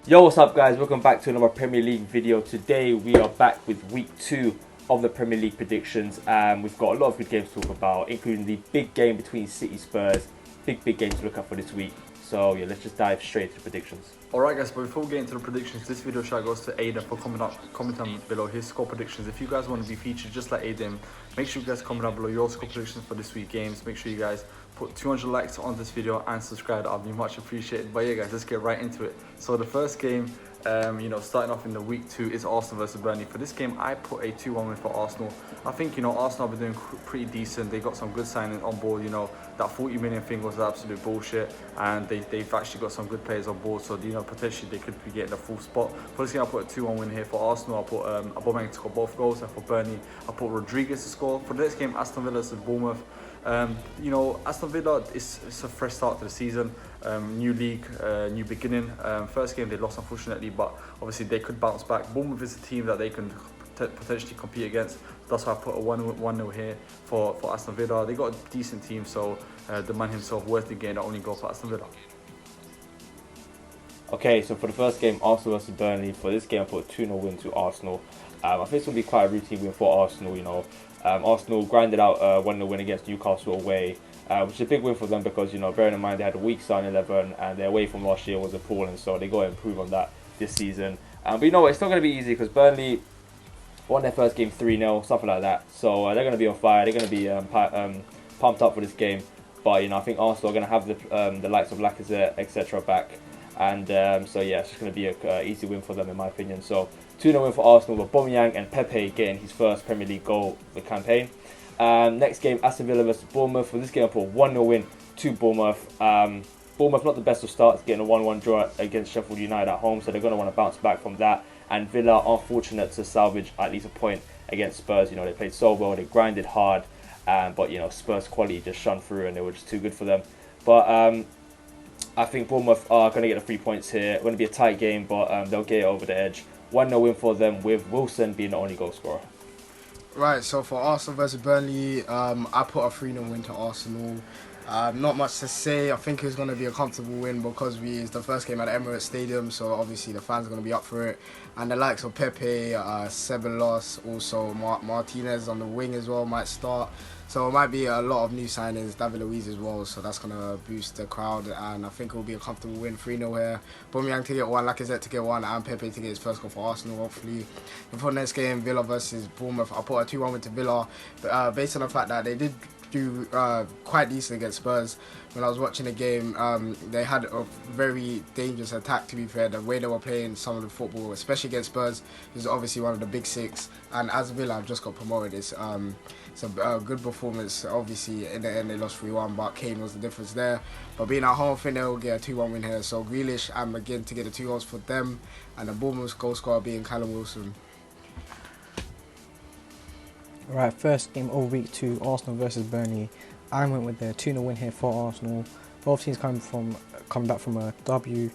Yo, what's up guys? Welcome back to another Premier League video. Today we are back with week 2 of the Premier League predictions. We've got a lot of good games to talk about, including the big game between City Spurs. Big game to look at for this week. So yeah, let's just dive straight into the predictions. Alright guys, but before we get into the predictions, this video shout goes to Aiden for commenting below his score predictions. If you guys want to be featured just like Aiden, make sure you guys comment down below your score predictions for this week's games. Make sure you guys put 200 likes on this video and subscribe. I'll be much appreciated. But yeah guys, let's get right into it. So the first game, starting off in the week 2 is Arsenal versus Burnley. For this game, I put a 2-1 win for Arsenal. I think, Arsenal have been doing pretty decent. They got some good signings on board. That 40 million thing was absolute bullshit, and they've actually got some good players on board. So, potentially they could be getting a full spot. For this game, I put a 2-1 win here for Arsenal. I put Aubameyang to score both goals, and for Burnley, I put Rodriguez to score. For the next game, Aston Villa versus Bournemouth. Aston Villa it's a fresh start to the season, new league, new beginning. First game they lost unfortunately, but obviously they could bounce back. Bournemouth is a team that they can potentially compete against. That's why I put a 1-0 here for Aston Villa. They got a decent team, so the man himself worth the game, the only goal for Aston Villa. Okay, so for the first game, Arsenal versus Burnley. For this game, I put a 2-0 win to Arsenal. I think it's going to be quite a routine win for Arsenal. Arsenal grinded out a 1-0 win against Newcastle away, which is a big win for them because, bearing in mind they had a weak starting 11 and their away from last year was appalling, so they got to improve on that this season. But it's not going to be easy because Burnley won their first game 3-0, something like that. So they're going to be on fire, they're going to be pumped up for this game. But, I think Arsenal are going to have the likes of Lacazette, etc. back. And so yeah, it's just going to be an easy win for them in my opinion. So 2-0 win for Arsenal with Aubameyang and Pepe getting his first Premier League goal of the campaign. Next game, Aston Villa versus Bournemouth. For this game, I put a 1-0 win to Bournemouth. Bournemouth not the best of starts, getting a 1-1 draw against Sheffield United at home, so they're going to want to bounce back from that. And Villa are fortunate to salvage at least a point against Spurs. They played so well, they grinded hard, but Spurs quality just shone through and they were just too good for them. But I think Bournemouth are going to get the 3 points here. It's going to be a tight game, but they'll get it over the edge. 1-0 win for them with Wilson being the only goal scorer. Right, so for Arsenal versus Burnley, I put a 3-0 win to Arsenal. Not much to say. I think it's going to be a comfortable win because it's the first game at Emirates Stadium, so obviously the fans are going to be up for it. And the likes of Pepe, Ceballos, also Martinez on the wing as well might start. So it might be a lot of new signings, David Luiz as well, so that's going to boost the crowd, and I think it will be a comfortable win, 3-0 here. Aubameyang to get one, Lacazette to get one, and Pepe to get his first goal for Arsenal, hopefully. And for the next game, Villa versus Bournemouth, I put a 2-1 win to Villa, based on the fact that they did do quite decent against Spurs. When I was watching the game, they had a very dangerous attack, to be fair. The way they were playing some of the football, especially against Spurs, is obviously one of the big six, and as Villa have just got promoted, it's a good performance. Obviously in the end they lost 3-1, but Kane was the difference there. But being at home, I think they'll get a 2-1 win here. So Grealish and McGinn to get the 2 goals for them, and the Bournemouth goal scorer being Callum Wilson. Right, first game of week 2, Arsenal versus Burnley. I went with the 2-0 win here for Arsenal. Both teams coming back from a W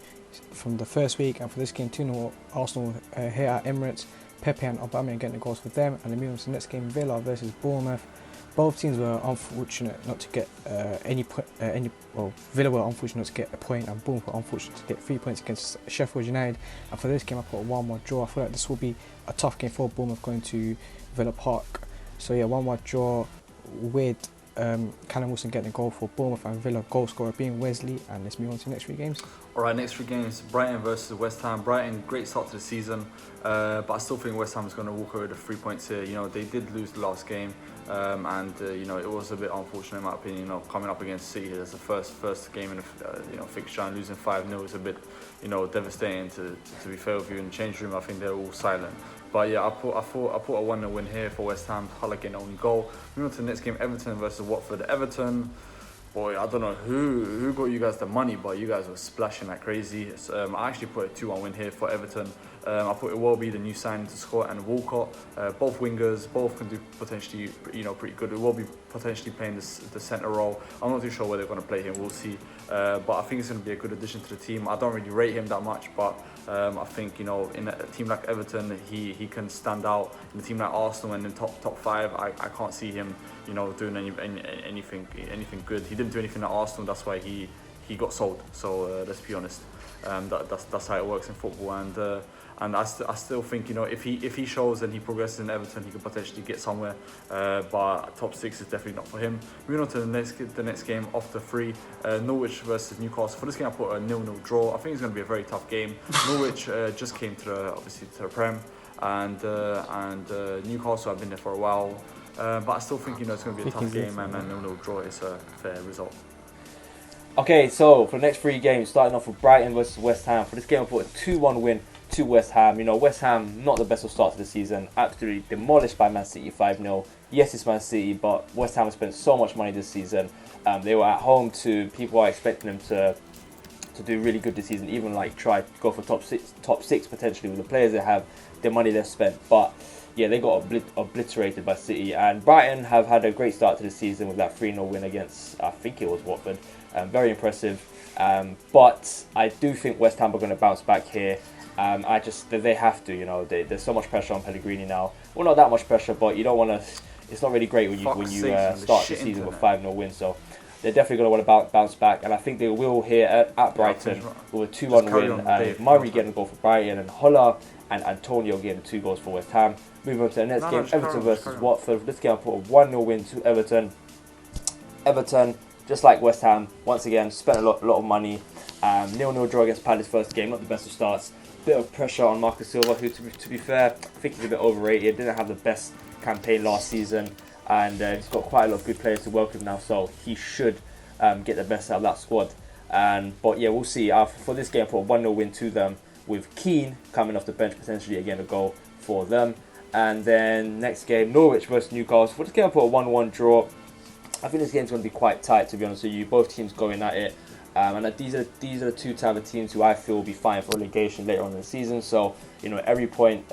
from the first week, and for this game 2-0 Arsenal here at Emirates. Pepe and Aubameyang getting the goals for them, and the moving to the next game, Villa versus Bournemouth. Both teams were unfortunate not to get Villa were unfortunate not to get a point, and Bournemouth were unfortunate to get 3 points against Sheffield United. And for this game, I put a 1-1 draw. I feel like this will be a tough game for Bournemouth going to Villa Park. So yeah, 1-1 draw with Callum Wilson getting a goal for Bournemouth and Villa goal scorer being Wesley. And let's move on to the next 3 games. Alright, next 3 games, Brighton versus West Ham. Brighton, great start to the season, but I still think West Ham is going to walk away with the 3 points here. They did lose the last game, and it was a bit unfortunate in my opinion. Coming up against City as the first game in the fixture, and losing 5-0 is a bit devastating to be fair with you. In the change room, I think they're all silent. But yeah, I put a 1-0 win here for West Ham. Haller getting only goal. Moving on to the next game, Everton versus Watford. Everton, boy, I don't know who got you guys the money, but you guys were splashing like crazy. So, I actually put a 2-1 win here for Everton. I thought it will be the new signing to score, and Walcott, both wingers, both can do potentially, pretty good. It will be potentially playing the centre role. I'm not too sure where they're going to play him. We'll see. But I think it's going to be a good addition to the team. I don't really rate him that much, but I think in a team like Everton, he can stand out. In a team like Arsenal and in top 5, I can't see him, doing anything good. He didn't do anything at Arsenal. That's why he he got sold. So let's be honest, that's how it works in football. And I still think, you know, if he shows and he progresses in Everton, he could potentially get somewhere. But top 6 is definitely not for him. Moving on to the next game off the free, Norwich versus Newcastle. For this game, I put a 0-0 draw. I think it's going to be a very tough game. Norwich just came to the Prem, and Newcastle have been there for a while. But I still think, you know, it's going to be a tough game, and a 0-0 draw is a fair result. Okay, so for the next 3 games, starting off with Brighton versus West Ham. For this game, I put a 2-1 win to West Ham. You know, West Ham, not the best of start to the season. Absolutely demolished by Man City 5-0. Yes, it's Man City, but West Ham has spent so much money this season. They were at home to people are expecting them to do really good this season, even like try to go for top six potentially with the players they have, the money they've spent. But yeah, they got obliterated by City. And Brighton have had a great start to the season with that 3-0 win against, I think it was Watford. Very impressive. But I do think West Ham are going to bounce back here. They have to, you know. There's so much pressure on Pellegrini now. Well, not that much pressure, but you don't want to. It's not really great when you start the season with 5-0 win. So they're definitely going to want to bounce back, and I think they will here at Brighton with a 2-1 win. And Murray getting a goal for Brighton, and Holler and Antonio getting 2 goals for West Ham. Moving on to the next game, Everton versus Watford. This game I put a 1-0 win to Everton. Everton, just like West Ham, once again spent a lot of money. 0-0 draw against Palace first game, not the best of starts. Bit of pressure on Marcus Silva, who to be fair, I think he's a bit overrated. Didn't have the best campaign last season, and he's got quite a lot of good players to work with now, so he should get the best out of that squad. But yeah, we'll see. For this game, I put a 1-0 win to them, with Keane coming off the bench, potentially again a goal for them. And then next game, Norwich versus Newcastle. For this game, I put a 1-1 draw. I think this game's going to be quite tight, to be honest with you. Both teams going at it. And these are the 2 type of teams who I feel will be fighting for relegation later on in the season. So, you know, every point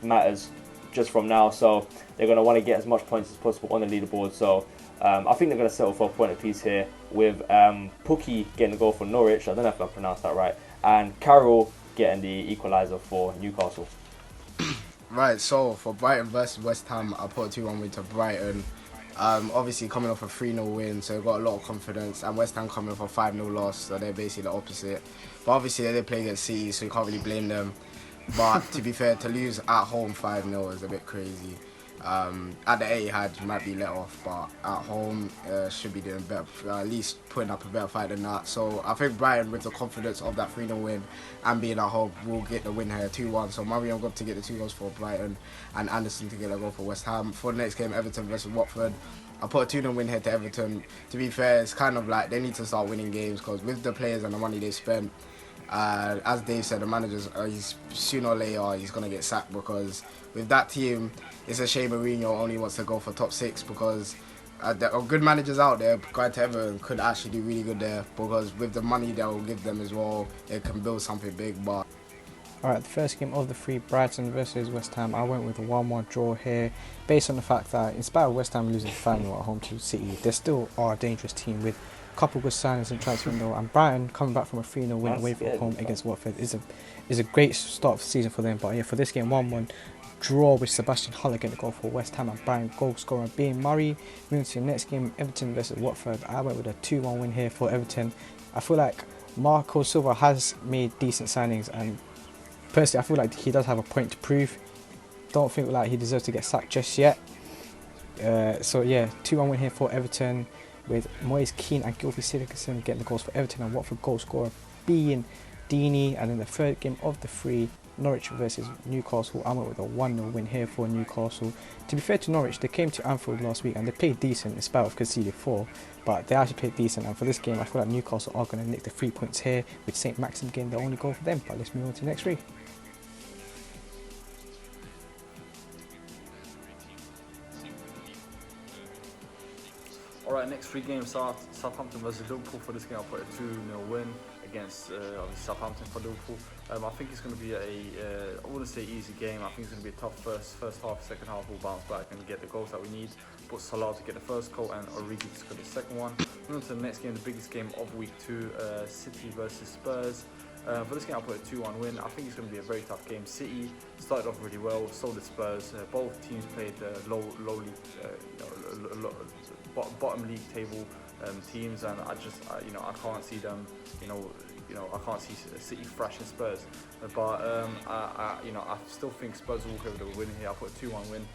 matters just from now. So they're going to want to get as much points as possible on the leaderboard. So I think they're going to settle for a point apiece here, with Pukki getting the goal for Norwich. I don't know if I pronounced that right. And Carroll getting the equaliser for Newcastle. Right, so for Brighton versus West Ham, I put a 2-1 win to Brighton. Obviously coming off a 3-0 win, so they've got a lot of confidence, and West Ham coming off a 5-0 loss, so they're basically the opposite. But obviously they play against City, so you can't really blame them. But to be fair, to lose at home 5-0 is a bit crazy. At the Etihad, you might be let off, but at home should be doing better, at least putting up a better fight than that. So I think Brighton, with the confidence of that 3-0 win and being at home, will get the win here 2-1. So Murray got to get the 2 goals for Brighton, and Anderson to get a goal for West Ham. For the next game, Everton versus Watford, I put a 2-0 win here to Everton. To be fair, it's kind of like they need to start winning games, because with the players and the money they spent, as Dave said, the manager's sooner or later he's going to get sacked, because with that team, it's a shame Mourinho only wants to go for top 6, because there are good managers out there. Going to Everton could actually do really good there, because with the money they'll give them as well, they can build something big. But alright, the first game of the 3, Brighton versus West Ham, I went with a 1-1 draw here, based on the fact that in spite of West Ham losing 5-0 at home to City, they still are a dangerous team with a couple of good signings in transfer window, and Brighton coming back from a 3-0 win away from home against Watford is a great start of the season for them. But yeah, for this game, 1-1 draw with Sebastian Haller getting the goal for West Ham, and Brighton goal scorer being Murray. Moving to the next game, Everton versus Watford, I went with a 2-1 win here for Everton. I feel like Marco Silva has made decent signings, and personally I feel like he does have a point to prove. Don't think like he deserves to get sacked just yet. So yeah, 2-1 win here for Everton, with Moise Keane and Gylfi Sigurdsson getting the goals for Everton, and Watford goal scorer being Deeney. And then the third game of the 3, Norwich versus Newcastle, I went with a 1-0 win here for Newcastle. To be fair to Norwich, they came to Anfield last week and they played decent in spite of conceding 4, but they actually played decent. And for this game, I feel like Newcastle are going to nick the 3 points here, with St. Maxim getting the only goal for them. But let's move on to the next 3. Alright, next 3 games, Southampton versus Liverpool. For this game, I'll put a 2-0 win against Southampton for Liverpool. I think it's going to be I wouldn't say easy game. I think it's going to be a tough first half. Second half we'll bounce back and get the goals that we need. Put Salah to get the first goal and Origi to score the second one. Moving on to the next game, the biggest game of week 2, City versus Spurs. For this game, I'll put a 2-1 win. I think it's going to be a very tough game. City started off really well, so did Spurs. Both teams played low league, bottom league table teams, and I can't see them, I can't see City thrashing Spurs. But I still think Spurs will walk over the win here. I put a 2-1 win.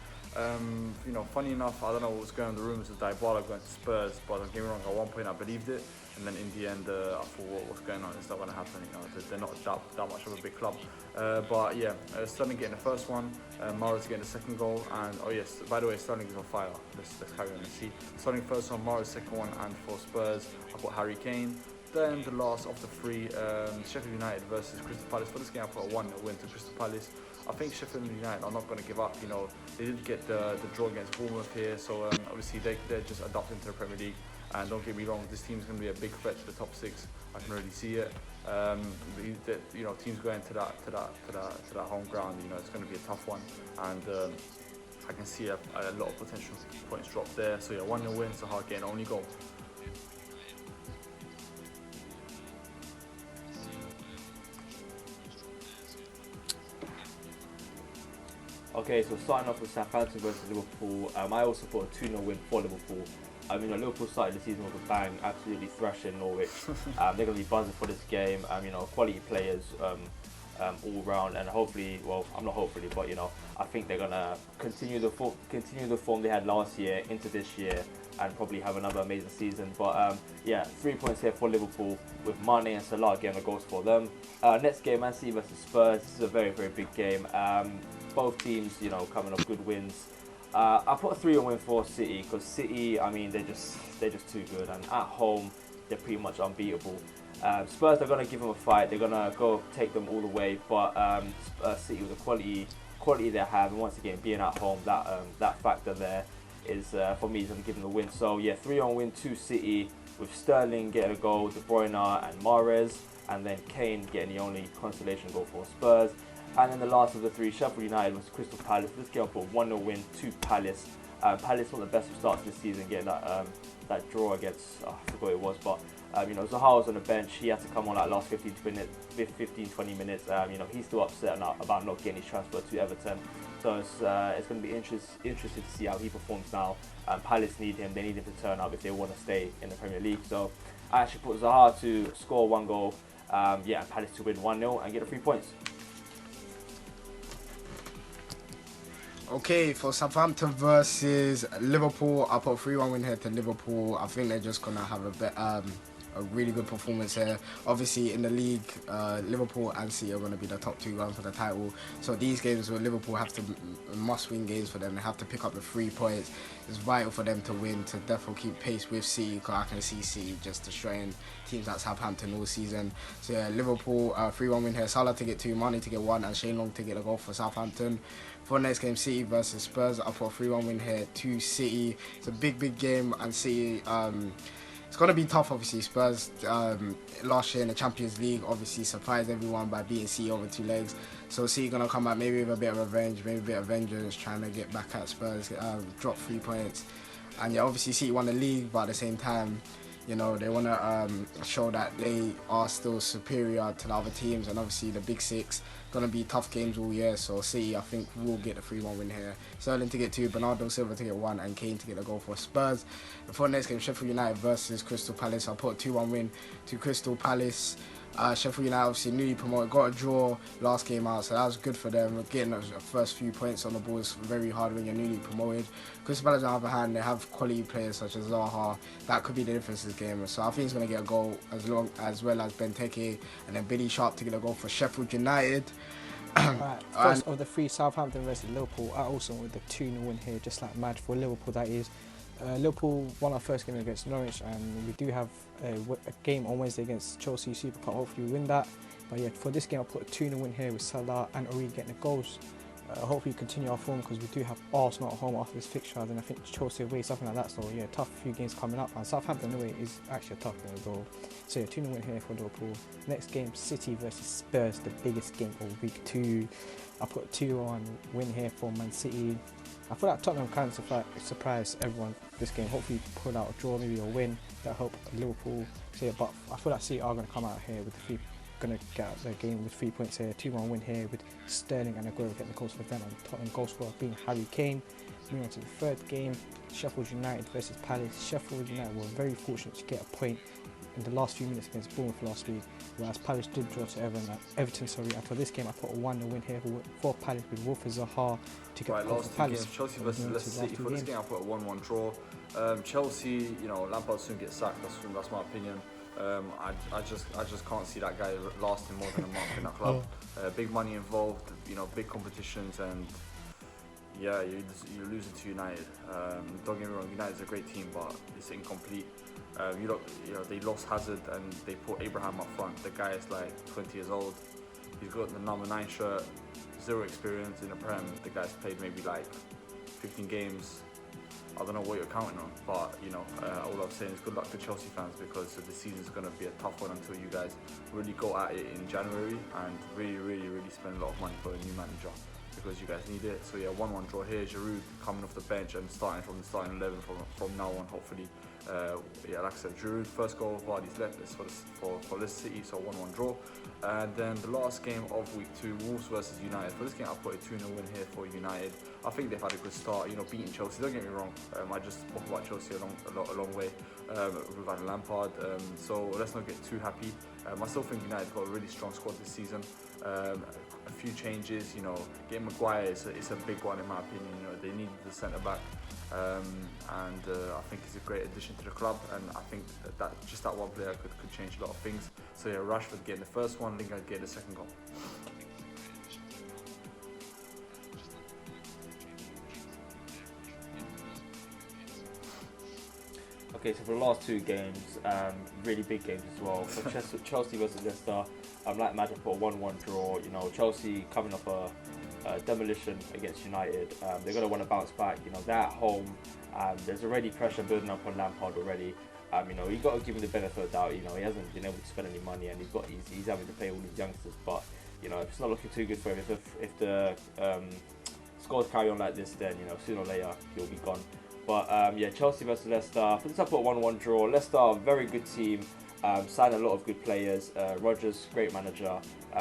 Funny enough, I don't know what was going on in the rooms with Dybala going to Spurs, but don't get me wrong, at one point I believed it, and then in the end I thought, what's going on? It's not going to happen. They're not that much of a big club. But yeah, Sterling getting the first one, Mahrez getting the second goal, and oh yes, by the way, Sterling is on fire. Let's carry on and see. Sterling first one, Mahrez second one, and for Spurs, I put Harry Kane. Then the last of the three, Sheffield United versus Crystal Palace. For this game, I put a 1-0 win to Crystal Palace. I think Sheffield United are not going to give up. They did get the draw against Bournemouth here, so obviously they're just adapting to the Premier League. And don't get me wrong, this team is going to be a big threat to the top 6. I can already see it. Teams going to that home ground, it's going to be a tough one, and I can see a lot of potential points drop there. So yeah, 1-0 win, so hard getting only goal. Okay, so starting off with Southampton versus Liverpool, I also put a 2-0 win for Liverpool. Liverpool started the season with a bang, absolutely thrashing Norwich. They're going to be buzzing for this game. Quality players all round, and hopefully, I think they're going to continue the form they had last year into this year, and probably have another amazing season. But 3 points here for Liverpool, with Mane and Salah getting the goals for them. Next game, Man City versus Spurs. This is a very, very big game. Both teams, coming off good wins. I put a 3-1 win for City, because City, they're just too good, and at home they're pretty much unbeatable. Spurs are going to give them a fight. They're going to go take them all the way, but City, with the quality they have, and once again being at home, that factor there is for me is going to give them the win. So yeah, 3-1 win to City, with Sterling getting a goal, De Bruyne and Mahrez, and then Kane getting the only consolation goal for Spurs. And then the last of the three, Sheffield United was Crystal Palace. This game for a 1-0 win to Palace. Palace one of the best of starts this season, getting that draw against, I forgot what it was, but Zaha was on the bench. He had to come on that last 15-20 minutes. He's still upset about not getting his transfer to Everton. So it's going to be interesting to see how he performs now. Palace need him. They need him to turn up if they want to stay in the Premier League. So I actually put Zaha to score 1 goal. And Palace to win 1-0 and get the 3 points. Okay, for Southampton versus Liverpool, I put a 3-1 win here to Liverpool. I think they're just going to have a really good performance here. Obviously, in the league, Liverpool and City are going to be the top 2 going for the title. So these games where Liverpool have to must-win games for them, they have to pick up the 3 points. It's vital for them to win, to definitely keep pace with City, because I can see City just destroying teams like Southampton all season. So yeah, Liverpool 3-1 win here. Salah to get 2, Mane to get 1, and Shane Long to get a goal for Southampton. For next game, City versus Spurs, I put a 3-1 win here to City. It's a big game, and City, it's going to be tough, obviously. Spurs, last year in the Champions League, obviously surprised everyone by beating City over 2 legs. So City going to come out maybe with a bit of revenge, maybe a bit of vengeance, trying to get back at Spurs, drop 3 points. And yeah, obviously City won the league, but at the same time, they want to show that they are still superior to the other teams, and obviously the Big 6 going to be tough games all year. So City, I think, will get the 3-1 win here. Sterling to get 2, Bernardo Silva to get 1, and Kane to get a goal for Spurs. Before the next game, Sheffield United versus Crystal Palace, I'll put a 2-1 win to Crystal Palace. Sheffield United obviously newly promoted, got a draw last game out, so that was good for them. Getting the first few points on the ball is very hard when you're newly promoted. Crystal Palace, on the other hand, they have quality players such as Zaha. That could be the difference this game. So I think he's going to get a goal, as well as Benteke, and then Billy Sharp to get a goal for Sheffield United. Right, first of the 3, Southampton versus Liverpool. I also went with the 2-0 win here, just like mad for Liverpool, that is. Liverpool won our first game against Norwich, and we do have a game on Wednesday against Chelsea Super Cup. Hopefully we win that. But yeah, for this game I put a 2-0 win here with Salah and Origi getting the goals. Hopefully continue our form, because we do have Arsenal at home after this fixture, and I think Chelsea away, something like that. So yeah, tough few games coming up, and Southampton away is actually a tough game as well. So yeah, 2-0 win here for Liverpool. Next game, City versus Spurs, the biggest game of week 2. I put a 2-1 win here for Man City. I feel like Tottenham kind of surprised everyone this game. Hopefully pull out a draw, maybe a win that help Liverpool. So yeah, but I feel like City are going to come out here with the going to get out the game with 3 points here. 2-1 win here with Sterling and Aguero getting the goals for them, and Tottenham goal scorer being Harry Kane. Moving on to the third game, Sheffield United versus Palace. Sheffield United were very fortunate to get a point in the last few minutes against Bournemouth last week, whereas Palace did draw to Everton. And for this game, I put a 1-0 win here for Palace with Wilfred Zaha to get the goal for Palace. Games, Chelsea versus Leicester City. For this game, I put a 1-1 draw. Chelsea, Lampard soon gets sacked. That's my opinion. I just can't see that guy lasting more than a month in that club. Big money involved, big competitions, and yeah, you're losing to United. Don't get me wrong, United's a great team, but it's incomplete. They lost Hazard and they put Abraham up front. The guy is like 20 years old. He's got the number 9 shirt, 0 experience in the Prem. The guy's played maybe like 15 games. I don't know what you're counting on, but all I'm saying is good luck to Chelsea fans, because the season's going to be a tough one until you guys really go at it in January and really spend a lot of money for a new manager, because you guys need it. So yeah, 1-1 draw here. Giroud coming off the bench and starting from the starting 11 from now on, hopefully. Like I said, Giroud first goal, Vardy's left. It's for Leicester City, so 1-1 draw. And then the last game of week 2, Wolves versus United. For this game, I put a 2-0 win here for United. I think they've had a good start, beating Chelsea. Don't get me wrong. I just spoke about Chelsea a long way with Lampard. So let's not get too happy. I still think United got a really strong squad this season. A few changes, getting Maguire is a big one in my opinion. They needed the centre back, and I think he's a great addition to the club. And I think that just that one player could change a lot of things. So yeah, Rashford getting the first one, Lingard getting the second goal. Okay, so for the last 2 games, really big games as well. For Chelsea versus Leicester, like Magic, put a 1-1 draw. Chelsea coming off a demolition against United. They're going to want to bounce back. They're at home. There's already pressure building up on Lampard already. You got to give him the benefit of the doubt. He hasn't been able to spend any money, and he's having to pay all these youngsters. But it's not looking too good for him. If the scores carry on like this, then sooner or later he'll be gone. But Chelsea versus Leicester. For this, I put a 1-1 draw. Leicester, a very good team. Signed a lot of good players. Rodgers, great manager.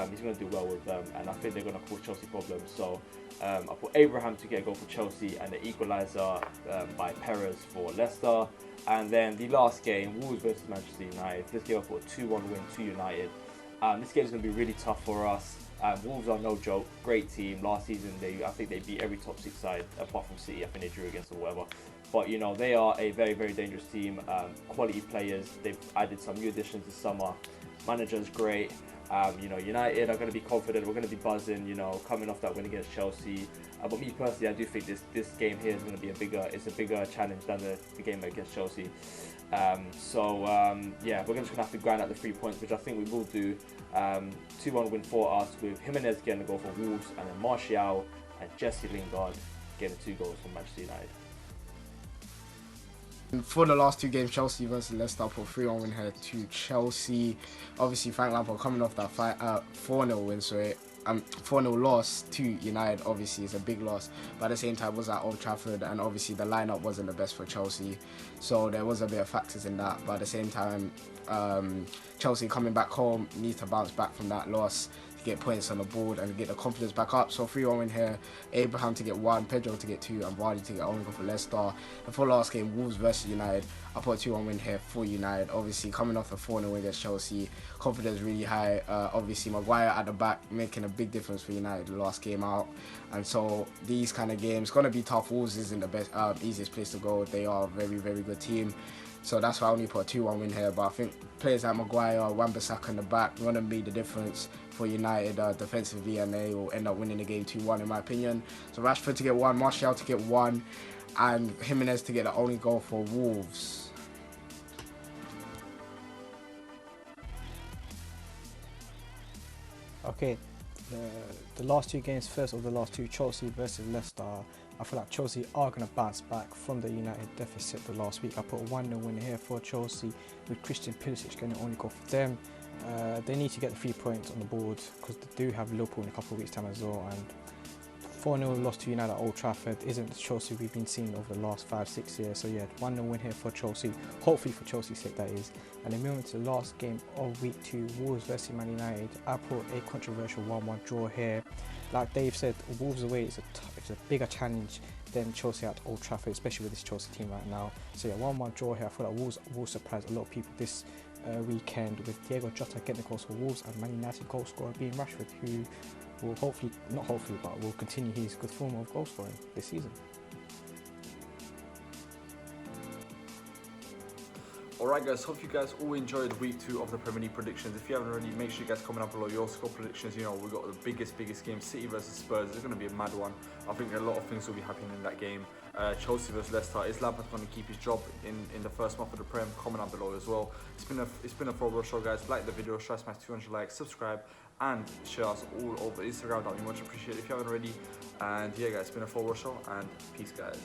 He's going to do well with them, and I think they're going to cause Chelsea problems. So I put Abraham to get a goal for Chelsea, and the equaliser by Perez for Leicester. And then the last game, Wolves versus Manchester United. This game I put a 2-1 win to United. This game is going to be really tough for us. Wolves are no joke, great team. Last season, I think they beat every top 6 side apart from City. I think they drew against or whatever. But they are a very dangerous team. Quality players. They've added some new additions this summer. Manager's great. United are going to be confident. We're going to be buzzing. Coming off that win against Chelsea. But me personally, I do think this game here is going to be a bigger challenge than the game against Chelsea. We're just going to have to grind out the 3 points, which I think we will do. 2-1 win for us, with Jimenez getting a goal for Wolves, and then Martial and Jesse Lingard getting 2 goals for Manchester United. For the last 2 games, Chelsea versus Leicester, I put 3-1 win here to Chelsea. Obviously, Frank Lampard coming off that 4-0 win, so 4-0 loss to United obviously is a big loss, but at the same time was at Old Trafford, and obviously the lineup wasn't the best for Chelsea, so there was a bit of factors in that. But at the same time, Chelsea coming back home needs to bounce back from that loss to get points on the board and get the confidence back up. So 3-1 win here, Abraham to get 1, Pedro to get 2, and Vardy to get only goal for Leicester. And for last game, Wolves versus United, I put a 2-1 win here for United. Obviously coming off a 4-0 win against Chelsea, confidence really high. Obviously Maguire at the back making a big difference for United the last game out, and so these kind of games gonna be tough. Wolves isn't the best easiest place to go. They are a very good team, so that's why I only put a 2-1 win here. But I think players like Maguire, Wan-Bissaka in the back gonna be the difference for United defensively, and they will end up winning the game 2-1 in my opinion. So Rashford to get 1, Martial to get 1, and Jimenez to get the only goal for Wolves. Okay, the last 2 games, first of the last 2, Chelsea versus Leicester. I feel like Chelsea are going to bounce back from the United deficit the last week. I put a 1-0 win here for Chelsea, with Christian Pulisic getting the only goal for them. They need to get the 3 points on the board, because they do have Liverpool in a couple of weeks' time as well. And 4-0 loss to United at Old Trafford isn't the Chelsea we've been seeing over the last 5-6 years. So yeah, 1-0 win here for Chelsea, hopefully for Chelsea's sake that is. And then moving to the last game of week 2, Wolves versus Man United. I put a controversial 1-1 draw here. Like Dave said, Wolves away is a bigger challenge than Chelsea at Old Trafford, especially with this Chelsea team right now. So yeah, 1-1 draw here. I feel like Wolves will surprise a lot of people this weekend, with Diego Jota getting the goals for Wolves and Man United goal scorer being Rashford, who will but will continue his good form of goal scoring this season. Alright guys, hope you guys all enjoyed week 2 of the Premier League predictions. If you haven't already, make sure you guys comment down below your score predictions. You know, we've got the biggest game, City versus Spurs. It's going to be a mad one. I think a lot of things will be happening in that game. Chelsea versus Leicester. Is Lampard going to keep his job in the first month of the Prem? Comment down below as well. It's been a full show, guys. Like the video, try to smash 200 likes, subscribe, and share us all over Instagram. That would be much appreciated if you haven't already. And yeah guys, it's been a full show, and peace guys.